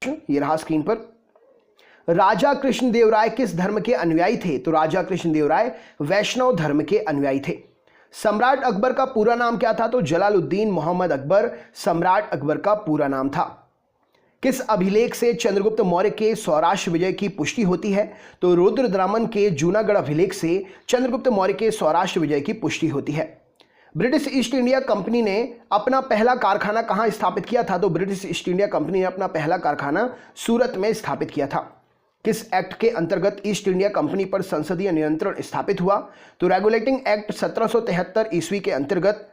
ये रहा स्क्रीन पर। राजा कृष्णदेवराय किस धर्म के अनुयायी थे? तो राजा कृष्णदेवराय वैष्णव धर्म के अनुयायी थे। सम्राट अकबर का पूरा नाम क्या था? तो जलालुद्दीन मोहम्मद अकबर सम्राट अकबर का पूरा नाम था। किस अभिलेख से चंद्रगुप्त मौर्य के सौराष्ट्र विजय की पुष्टि होती है? तो रुद्रदामन के जूनागढ़ अभिलेख से चंद्रगुप्त मौर्य के सौराष्ट्र विजय की पुष्टि होती है। ब्रिटिश ईस्ट इंडिया कंपनी ने अपना पहला कारखाना कहां स्थापित किया था? तो ब्रिटिश ईस्ट इंडिया कंपनी ने अपना पहला कारखाना सूरत में स्थापित किया था। किस एक्ट के अंतर्गत ईस्ट इंडिया कंपनी पर संसदीय नियंत्रण स्थापित हुआ? तो रेगुलेटिंग एक्ट 1773 ईस्वी के अंतर्गत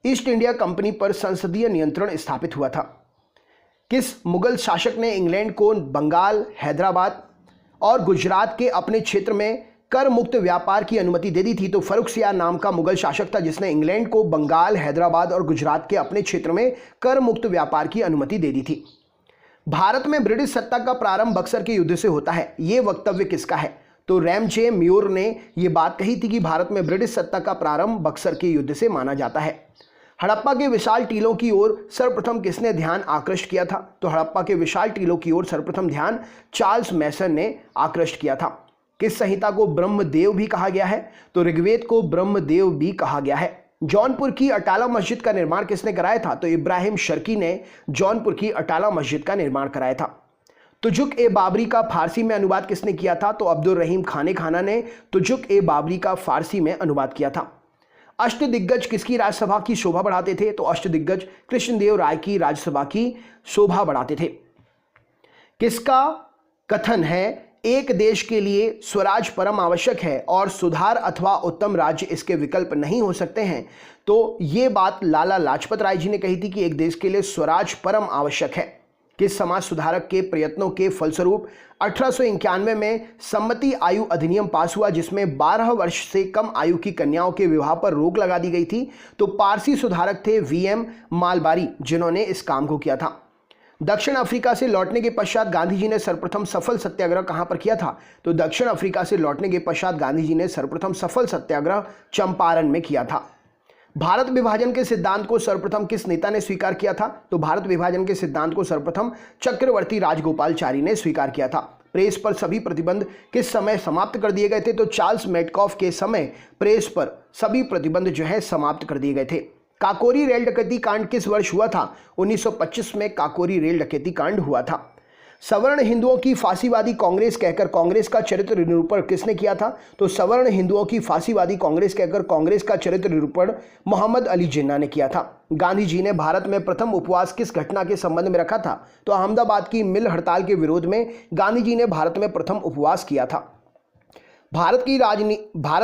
ईस्ट इंडिया कंपनी पर संसदीय नियंत्रण स्थापित हुआ था। किस मुगल शासक ने इंग्लैंड को बंगाल, हैदराबाद और गुजरात के अपने क्षेत्र में कर मुक्त व्यापार की अनुमति दे दी थी? तो फर्रुखसियार नाम का मुगल शासक था जिसने इंग्लैंड को बंगाल, हैदराबाद और गुजरात के अपने क्षेत्र में कर मुक्त व्यापार की अनुमति दे दी थी। भारत में ब्रिटिश सत्ता का प्रारंभ बक्सर के युद्ध से होता है, यह वक्तव्य किसका है? तो रैमजे म्योर ने यह बात कही थी कि भारत में ब्रिटिश सत्ता का प्रारंभ बक्सर के युद्ध से माना जाता है। हड़प्पा के विशाल टीलों की ओर सर्वप्रथम किसने ध्यान आकृष्ट किया था? तो हड़प्पा के विशाल टीलों की ओर सर्वप्रथम ध्यान चार्ल्स मैसन ने आकृष्ट किया था। किस संहिता को ब्रह्मदेव भी कहा गया है? तो ऋग्वेद को ब्रह्मदेव भी कहा गया है। जौनपुर की अटाला मस्जिद का निर्माण किसने कराया था? तो इब्राहिम शर्की ने जौनपुर की अटाला मस्जिद का निर्माण कराया था। तुजुक ए बाबरी का फारसी में अनुवाद किसने किया था? तो अब्दुल रहीम खाने खाना ने तुजुक ए बाबरी का फारसी में अनुवाद किया था। अष्टदिग्गज किसकी राज्यसभा की शोभा बढ़ाते थे? तो अष्टदिग्गज कृष्णदेव राय की राज्यसभा की शोभा बढ़ाते थे। किसका कथन है एक देश के लिए स्वराज परम आवश्यक है और सुधार अथवा उत्तम राज्य इसके विकल्प नहीं हो सकते हैं? तो ये बात लाला लाजपत राय जी ने कही थी कि एक देश के लिए स्वराज परम आवश्यक है। किस समाज सुधारक के प्रयत्नों के फलस्वरूप 1891 में सम्मति आयु अधिनियम पास हुआ जिसमें 12 वर्ष से कम आयु की कन्याओं के विवाह पर रोक लगा दी गई थी? तो पारसी सुधारक थे वीएम मालबारी जिन्होंने इस काम को किया था। दक्षिण अफ्रीका से लौटने के पश्चात गांधी जी ने सर्वप्रथम सफल सत्याग्रह कहां पर किया था? तो दक्षिण अफ्रीका से लौटने के पश्चात गांधी जी ने सर्वप्रथम सफल सत्याग्रह चंपारण में किया था। भारत विभाजन के सिद्धांत को सर्वप्रथम किस नेता ने स्वीकार किया था? तो भारत विभाजन के सिद्धांत को सर्वप्रथम चक्रवर्ती राजगोपालचारी ने स्वीकार किया था। प्रेस पर सभी प्रतिबंध किस समय समाप्त कर दिए गए थे? तो चार्ल्स मेटकॉफ के समय प्रेस पर सभी प्रतिबंध जो है समाप्त कर दिए गए थे। काकोरी रेल डकैती कांड किस वर्ष हुआ था? 1925 में काकोरी रेल डकैती कांड हुआ था। सवर्ण हिंदुओं की फांसीवादी कांग्रेस कहकर कांग्रेस का चरित्र निरूपण किसने किया था? तो सवर्ण हिंदुओं की फांसीवादी कांग्रेस कहकर कांग्रेस का चरित्र निरूपण मोहम्मद अली जिन्ना ने किया था। गांधी जी ने भारत में प्रथम उपवास किस घटना के संबंध में रखा था? तो अहमदाबाद की मिल हड़ताल के विरोध में गांधी जी ने भारत में प्रथम उपवास किया था। भारत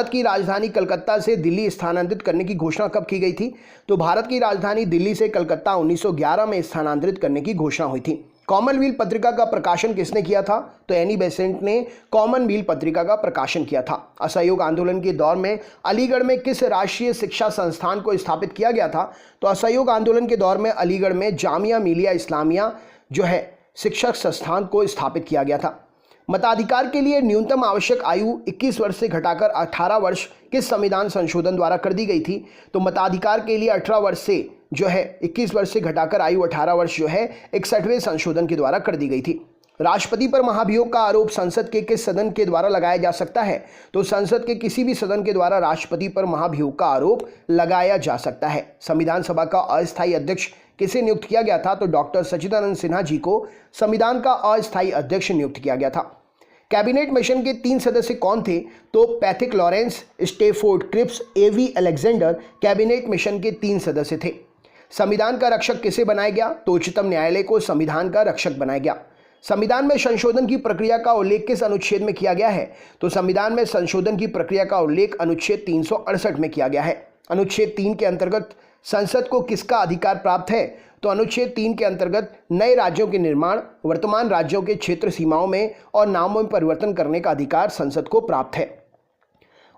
की राजधानी कलकत्ता से दिल्ली स्थानांतरित करने की घोषणा कब की गई थी? तो भारत की राजधानी दिल्ली से कलकत्ता 1911 में स्थानांतरित करने की घोषणा हुई थी। कॉमनवेल्थ पत्रिका का प्रकाशन किसने किया था? तो एनी बेसेंट ने कॉमनवेल्थ पत्रिका का प्रकाशन किया था। असहयोग आंदोलन के दौर में अलीगढ़ में किस राष्ट्रीय शिक्षा संस्थान को स्थापित किया गया था? तो असहयोग आंदोलन के दौर में अलीगढ़ में जामिया मिलिया इस्लामिया जो है शिक्षक संस्थान को स्थापित किया गया था। मताधिकार के लिए न्यूनतम आवश्यक आयु 21 वर्ष से घटाकर 18 वर्ष किस संविधान संशोधन द्वारा कर दी गई थी? तो मताधिकार के लिए 18 वर्ष से जो है 21 वर्ष से घटाकर आयु 18 वर्ष जो है 61वें संशोधन के द्वारा कर दी गई थी। राष्ट्रपति पर महाभियोग का आरोप संसद के किस सदन के द्वारा लगाया जा सकता है? तो संसद के किसी भी सदन के द्वारा राष्ट्रपति पर महाभियोग का आरोप लगाया जा सकता है। संविधान सभा का अस्थायी अध्यक्ष किसे नियुक्त किया गया था? तो डॉक्टर सच्चिदानंद सिन्हा जी को संविधान का अस्थायी अध्यक्ष नियुक्त किया गया था। कैबिनेट मिशन के 3 सदस्य कौन थे? तो पैथिक लॉरेंस, स्टेफोर्ड क्रिप्स, एवी अलेक्जेंडर कैबिनेट मिशन के 3 सदस्य थे। संविधान का रक्षक किसे बनाया गया? तो उच्चतम न्यायालय को संविधान का रक्षक बनाया गया। संविधान में संशोधन की प्रक्रिया का उल्लेख किस अनुच्छेद में किया गया है? तो संविधान में संशोधन की प्रक्रिया का उल्लेख अनुच्छेद 368 में किया गया है। अनुच्छेद 3 के अंतर्गत संसद को किसका अधिकार प्राप्त है? तो अनुच्छेद 3 के अंतर्गत नए राज्यों के निर्माण, वर्तमान राज्यों के क्षेत्र सीमाओं में और नामों में परिवर्तन करने का अधिकार संसद को प्राप्त है।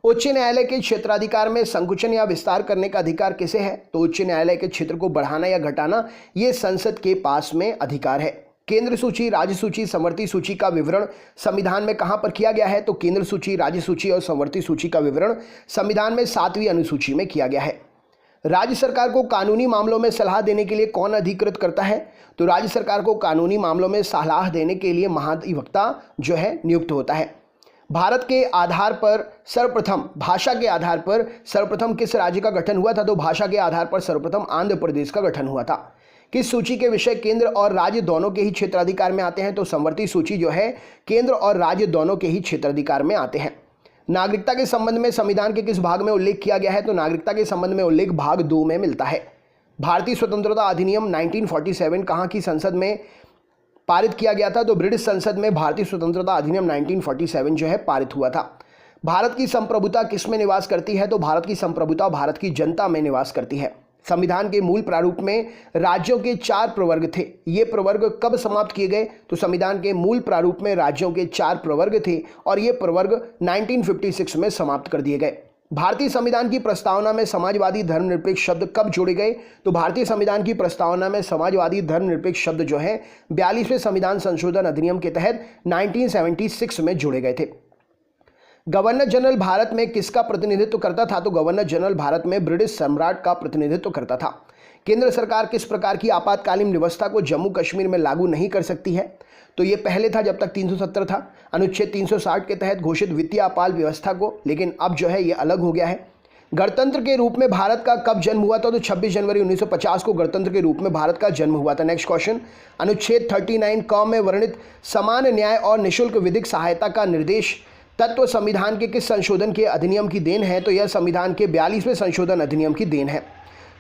उच्च न्यायालय के क्षेत्राधिकार में संकुचन या विस्तार करने का अधिकार किसे है? तो उच्च न्यायालय के क्षेत्र को बढ़ाना या घटाना ये संसद के पास में अधिकार है। केंद्र सूची, राज्य सूची, समवर्ती सूची का विवरण संविधान में कहां पर किया गया है? तो केंद्र सूची, राज्य सूची और समवर्ती सूची का विवरण संविधान में 7वीं अनुसूची में किया गया है। राज्य सरकार को कानूनी मामलों में सलाह देने के लिए कौन अधिकृत करता है? तो राज्य सरकार को कानूनी मामलों में सलाह देने के लिए महाधिवक्ता जो है नियुक्त होता है। भारत के आधार पर सर्वप्रथम भाषा के आधार पर सर्वप्रथम किस राज्य का गठन हुआ था? तो भाषा के आधार पर सर्वप्रथम आंध्र प्रदेश का गठन हुआ था। किस सूची के विषय केंद्र और राज्य दोनों के ही क्षेत्राधिकार में आते हैं? तो समवर्ती सूची जो है केंद्र और राज्य दोनों के ही क्षेत्राधिकार में आते हैं। नागरिकता के संबंध में संविधान के किस भाग में उल्लेख किया गया है? तो नागरिकता के संबंध में उल्लेख भाग 2 में मिलता है। भारतीय स्वतंत्रता अधिनियम 1947 कहाँ की संसद में पारित किया गया था? तो ब्रिटिश संसद में भारतीय स्वतंत्रता अधिनियम 1947 जो है पारित हुआ था। भारत की संप्रभुता किस में निवास करती है? तो भारत की संप्रभुता भारत की जनता में निवास करती है। संविधान के मूल प्रारूप में राज्यों के 4 प्रवर्ग थे। ये प्रवर्ग कब समाप्त किए गए? तो संविधान के मूल प्रारूप में राज्यों के 4 प्रवर्ग थे और ये प्रवर्ग 1956 में समाप्त कर दिए गए। भारतीय संविधान की प्रस्तावना में समाजवादी धर्मनिरपेक्ष शब्द कब जोड़े गए? तो भारतीय संविधान की प्रस्तावना में समाजवादी धर्मनिरपेक्ष शब्द जो है 42वें संविधान संशोधन अधिनियम के तहत 1976 में जोड़े गए थे। गवर्नर जनरल भारत में किसका प्रतिनिधित्व करता था? तो गवर्नर जनरल भारत में ब्रिटिश सम्राट का प्रतिनिधित्व करता था। केंद्र सरकार किस प्रकार की आपातकालीन व्यवस्था को जम्मू कश्मीर में लागू नहीं कर सकती है? तो ये पहले था जब तक 370 था, अनुच्छेद 360 के तहत घोषित वित्तीय आपात व्यवस्था को, लेकिन अब जो है ये अलग हो गया है। गणतंत्र के रूप में भारत का कब जन्म हुआ था? तो 26 जनवरी 1950 को गणतंत्र के रूप में भारत का जन्म हुआ था। नेक्स्ट क्वेश्चन, अनुच्छेद 39 क में वर्णित समान न्याय और निःशुल्क विधिक सहायता का निर्देश तत्व संविधान के किस संशोधन के अधिनियम की देन है? तो यह संविधान के 42वें संशोधन अधिनियम की देन है।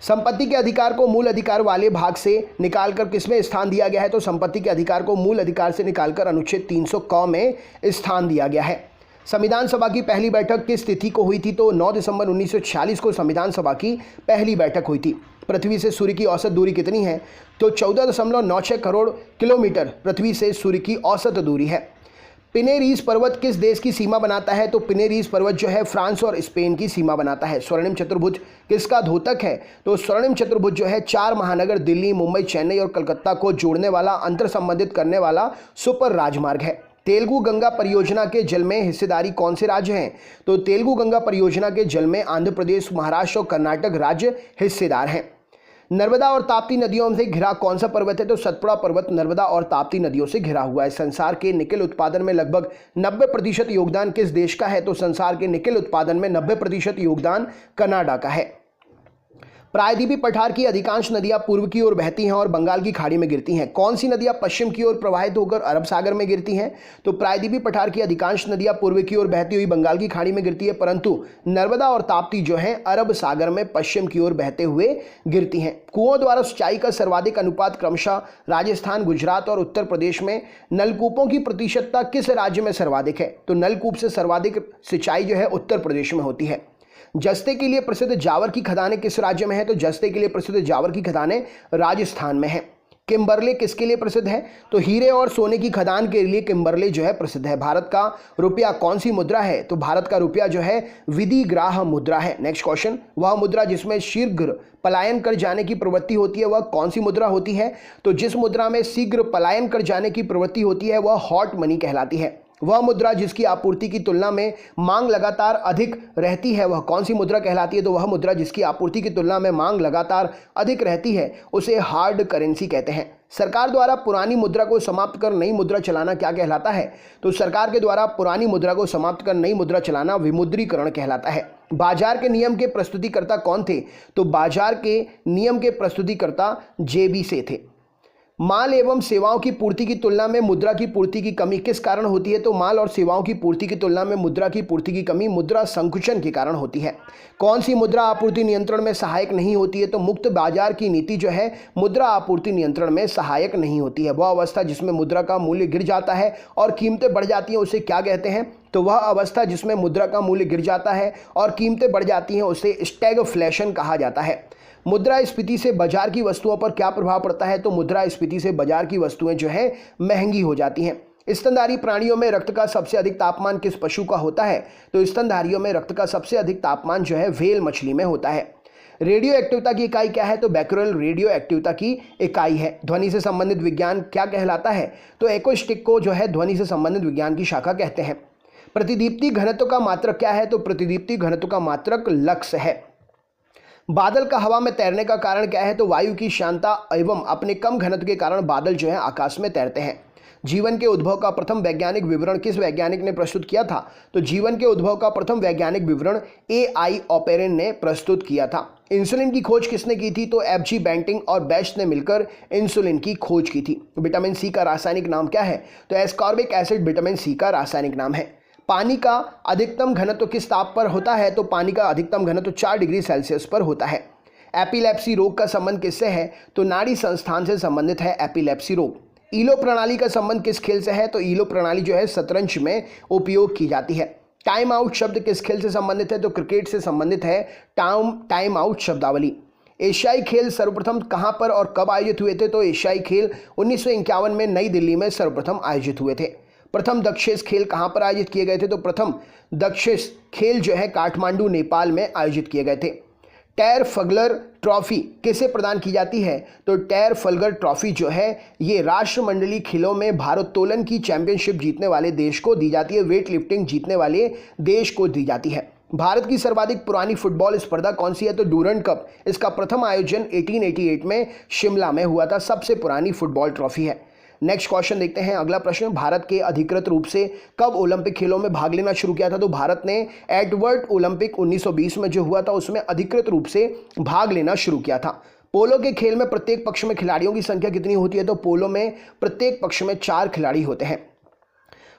संपत्ति के अधिकार को मूल अधिकार वाले भाग से निकालकर किसमें स्थान दिया गया है? तो संपत्ति के अधिकार को मूल अधिकार से निकालकर अनुच्छेद 300 क में स्थान दिया गया है। संविधान सभा की पहली बैठक किस तिथि को हुई थी? तो 9 दिसंबर 1946 को संविधान सभा की पहली बैठक हुई थी। पृथ्वी से सूर्य की औसत दूरी कितनी है? तो 14.96 करोड़ किलोमीटर पृथ्वी से सूर्य की औसत दूरी है। पिनेरीज पर्वत किस देश की सीमा बनाता है? तो पिनेरीज पर्वत जो है फ्रांस और स्पेन की सीमा बनाता है। स्वर्णिम चतुर्भुज किसका द्योतक है? तो स्वर्णिम चतुर्भुज जो है 4 महानगर दिल्ली, मुंबई, चेन्नई और कलकत्ता को जोड़ने वाला, अंतर संबंधित करने वाला सुपर राजमार्ग है। तेलुगु गंगा परियोजना के जल में हिस्सेदारी कौन से राज्य हैं? तो तेलुगु गंगा परियोजना के जल में आंध्र प्रदेश, महाराष्ट्र और कर्नाटक राज्य हिस्सेदार हैं। नर्मदा और ताप्ती नदियों से घिरा कौन सा पर्वत है? तो सतपुड़ा पर्वत नर्मदा और ताप्ती नदियों से घिरा हुआ है। संसार के निकेल उत्पादन में लगभग 90% योगदान किस देश का है? तो संसार के निकेल उत्पादन में 90% योगदान कनाडा का है। प्रायद्वीपीय पठार की अधिकांश नदियां पूर्व की ओर बहती हैं और बंगाल की खाड़ी में गिरती हैं। कौन सी नदियां पश्चिम की ओर प्रवाहित होकर अरब सागर में गिरती हैं? तो प्रायद्वीपीय पठार की अधिकांश नदियां पूर्व की ओर बहती हुई बंगाल की खाड़ी में गिरती है, परंतु नर्मदा और ताप्ती जो है अरब सागर में पश्चिम की ओर बहते हुए गिरती हैं। कुओं द्वारा सिंचाई का सर्वाधिक अनुपात क्रमशः राजस्थान, गुजरात और उत्तर प्रदेश में। नलकूपों की प्रतिशतता किस राज्य में सर्वाधिक है? तो नलकूप से सर्वाधिक सिंचाई जो है उत्तर प्रदेश में होती है। जस्ते के लिए प्रसिद्ध जावर की खदानें किस राज्य में है? तो जस्ते के लिए प्रसिद्ध जावर की खदानें राजस्थान में है। किम्बरले किसके लिए प्रसिद्ध है? तो हीरे और सोने की खदान के लिए किम्बरले जो है प्रसिद्ध है। भारत का रुपया कौन सी मुद्रा है? तो भारत का रुपया जो है विधिग्राह मुद्रा है। नेक्स्ट क्वेश्चन, वह मुद्रा जिसमें शीघ्र पलायन कर जाने की प्रवृत्ति होती है वह कौन सी मुद्रा होती है? तो जिस मुद्रा में शीघ्र पलायन कर जाने की प्रवृत्ति होती है वह हॉट मनी कहलाती है। वह मुद्रा जिसकी आपूर्ति की तुलना में मांग लगातार अधिक रहती है वह कौन सी मुद्रा कहलाती है? तो वह मुद्रा जिसकी आपूर्ति की तुलना में मांग लगातार अधिक रहती है उसे हार्ड करेंसी कहते हैं। सरकार द्वारा पुरानी मुद्रा को समाप्त कर नई मुद्रा चलाना क्या कहलाता है? तो सरकार के द्वारा पुरानी मुद्रा को समाप्त कर नई मुद्रा चलाना विमुद्रीकरण कहलाता है। बाजार के नियम के प्रस्तुतिकर्ता कौन थे? तो बाजार के नियम के प्रस्तुतिकर्ता जेबी से थे। माल एवं सेवाओं की पूर्ति की तुलना में मुद्रा की पूर्ति की कमी किस कारण होती है? तो माल और सेवाओं की पूर्ति की तुलना में मुद्रा की पूर्ति की कमी मुद्रा संकुचन के कारण होती है। कौन सी मुद्रा आपूर्ति नियंत्रण में सहायक नहीं होती है? तो मुक्त बाजार की नीति जो है मुद्रा आपूर्ति नियंत्रण में सहायक नहीं होती है। वह अवस्था जिसमें मुद्रा का मूल्य गिर जाता है और कीमतें बढ़ जाती हैं उसे क्या कहते हैं? तो वह अवस्था जिसमें मुद्रा का मूल्य गिर जाता है और कीमतें बढ़ जाती हैं उसे स्टैगफ्लेशन कहा जाता है। मुद्रास्फीति से बाजार की वस्तुओं पर क्या प्रभाव पड़ता है? तो मुद्रास्फीति से बाजार की वस्तुएं जो है महंगी हो जाती हैं। स्तनधारी प्राणियों में रक्त का सबसे अधिक तापमान किस पशु का होता है? तो स्तनधारियों में रक्त का सबसे अधिक तापमान जो है व्हेल मछली में होता है। रेडियो एक्टिविता की इकाई क्या है? तो बैक्यूरेल रेडियो एक्टिविता की इकाई है। ध्वनि से संबंधित विज्ञान क्या कहलाता है? तो एक्वास्टिक को जो है ध्वनि से संबंधित विज्ञान की शाखा कहते हैं। प्रतिदीप्ति घनत्व का मात्रक क्या है? तो प्रतिदीप्ति घनत्व का मात्रक लक्स है। बादल का हवा में तैरने का कारण क्या है? तो वायु की शांतता एवं अपने कम घनत्व के कारण बादल जो है आकाश में तैरते हैं। जीवन के उद्भव का प्रथम वैज्ञानिक विवरण किस वैज्ञानिक ने प्रस्तुत किया था? तो जीवन के उद्भव का प्रथम वैज्ञानिक विवरण AI ऑपेरेन ने प्रस्तुत किया था। इंसुलिन की खोज किसने की थी? तो FG बेंटिंग और बेस्ट ने मिलकर इंसुलिन की खोज की थी। विटामिन सी का रासायनिक नाम क्या है? तो एस्कॉर्बिक एसिड विटामिन सी का रासायनिक नाम है। पानी का अधिकतम घनत्व किस ताप पर होता है? तो पानी का अधिकतम घनत्व 4 डिग्री सेल्सियस पर होता है। एपिलेप्सी रोग का संबंध किससे है? तो नाड़ी संस्थान से संबंधित है एपिलेप्सी रोग। ईलो प्रणाली का संबंध किस खेल से है? तो ईलो प्रणाली जो है शतरंज में उपयोग की जाती है। टाइम आउट शब्द किस खेल से संबंधित है? तो क्रिकेट से संबंधित है टाइम आउट शब्दावली। एशियाई खेल सर्वप्रथम कहां पर और कब आयोजित हुए थे? तो एशियाई खेल 1951 में नई दिल्ली में सर्वप्रथम आयोजित हुए थे। प्रथम दक्षेश खेल कहां पर आयोजित किए गए थे? तो प्रथम दक्षेश खेल जो है काठमांडू नेपाल में आयोजित किए गए थे। टेर फगलर ट्रॉफी किसे प्रदान की जाती है? तो टेर फगलर ट्रॉफी जो है ये राष्ट्रमंडलीय खेलों में भारोत्तोलन की चैंपियनशिप जीतने वाले देश को दी जाती है, वेट लिफ्टिंग जीतने वाले देश को दी जाती है। भारत की सर्वाधिक पुरानी फुटबॉल स्पर्धा कौन सी है? तो डूरंड कप। इसका प्रथम आयोजन 1888 में शिमला में हुआ था। सबसे पुरानी फुटबॉल ट्रॉफी है। नेक्स्ट क्वेश्चन देखते हैं। अगला प्रश्न, भारत के अधिकृत रूप से कब ओलंपिक खेलों में भाग लेना शुरू किया था? तो भारत ने एडवर्ड ओलंपिक 1920 में जो हुआ था उसमें अधिकृत रूप से भाग लेना शुरू किया था। पोलो के खेल में प्रत्येक पक्ष में खिलाड़ियों की संख्या कितनी होती है? तो पोलो में प्रत्येक पक्ष में 4 खिलाड़ी होते हैं।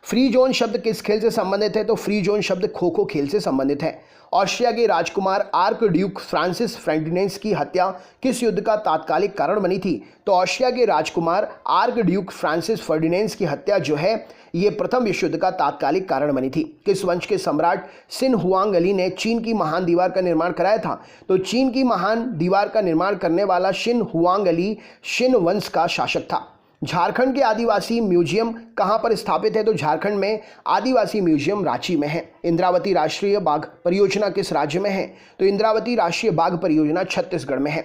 फ्री जोन शब्द किस खेल से संबंधित है? तो फ्री जोन शब्द खो खो खेल से संबंधित है। ऑस्ट्रिया के राजकुमार आर्क ड्यूक फ्रांसिस फर्डिनेंड की हत्या किस युद्ध का तात्कालिक कारण बनी थी? तो ऑस्ट्रिया के राजकुमार आर्क ड्यूक फ्रांसिस फर्डिनेंड की हत्या जो है ये प्रथम विश्व युद्ध का तात्कालिक कारण बनी थी। किस वंश के सम्राट शिन हुआंग ने चीन की महान दीवार का निर्माण कराया था? तो चीन की महान दीवार का निर्माण करने वाला शिन हुआंग शिन वंश का शासक था। झारखंड के आदिवासी म्यूजियम कहां पर स्थापित है? तो झारखंड में आदिवासी म्यूजियम रांची में है। इंद्रावती राष्ट्रीय बाघ परियोजना किस राज्य में है? तो इंद्रावती राष्ट्रीय बाघ परियोजना छत्तीसगढ़ में है।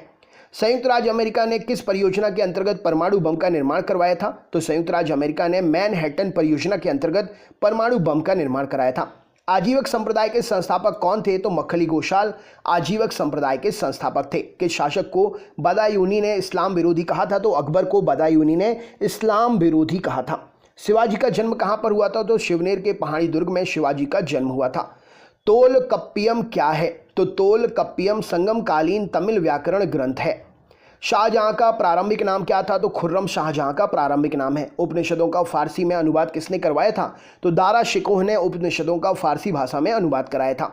संयुक्त राज्य अमेरिका ने किस परियोजना के अंतर्गत परमाणु बम का निर्माण करवाया था? तो संयुक्त राज्य अमेरिका ने मैनहट्टन परियोजना के अंतर्गत परमाणु बम का निर्माण कराया था। आजीवक संप्रदाय के संस्थापक कौन थे? तो मक्खली गोशाल आजीवक संप्रदाय के संस्थापक थे। किस शासक को बदायूनी ने इस्लाम विरोधी कहा था? तो अकबर को बदायूनी ने इस्लाम विरोधी कहा था। शिवाजी का जन्म कहां पर हुआ था? तो शिवनेर के पहाड़ी दुर्ग में शिवाजी का जन्म हुआ था। तोलकप्पियम क्या है? तो तोलकप्पियम संगमकालीन तमिल व्याकरण ग्रंथ है। शाहजहां का प्रारंभिक नाम क्या था? तो खुर्रम शाहजहां का प्रारंभिक नाम है। उपनिषदों का फारसी में अनुवाद किसने करवाया था? तो दारा शिकोह ने उपनिषदों का फारसी भाषा में अनुवाद कराया था।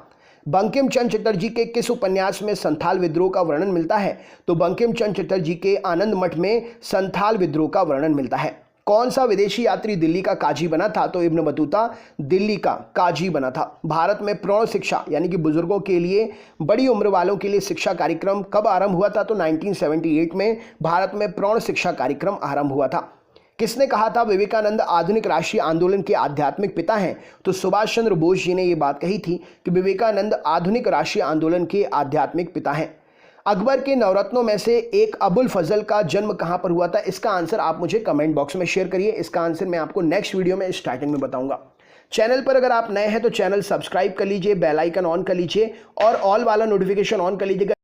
बंकिम चंद्र चटर्जी के किस उपन्यास में संथाल विद्रोह का वर्णन मिलता है? तो बंकिम चंद्र चटर्जी के आनंद मठ में संथाल विद्रोह का वर्णन मिलता है। कौन सा विदेशी यात्री दिल्ली का काजी बना था? तो इब्न बतूता दिल्ली का काजी बना था। भारत में प्रौढ़ शिक्षा यानी कि बुजुर्गों के लिए बड़ी उम्र वालों के लिए शिक्षा कार्यक्रम कब आरंभ हुआ था? तो 1978 में भारत में प्रौढ़ शिक्षा कार्यक्रम आरंभ हुआ था। किसने कहा था विवेकानंद आधुनिक राष्ट्रीय आंदोलन के आध्यात्मिक पिता हैं? तो सुभाष चंद्र बोस जी ने यह बात कही थी कि विवेकानंद आधुनिक राष्ट्रीय आंदोलन के आध्यात्मिक पिता हैं। अकबर के नवरत्नों में से एक अबुल फजल का जन्म कहां पर हुआ था? इसका आंसर आप मुझे कमेंट बॉक्स में शेयर करिए। इसका आंसर मैं आपको नेक्स्ट वीडियो में स्टार्टिंग में बताऊंगा। चैनल पर अगर आप नए हैं तो चैनल सब्सक्राइब कर लीजिए, बेल आइकन ऑन कर लीजिए और ऑल वाला नोटिफिकेशन ऑन कर लीजिएगा।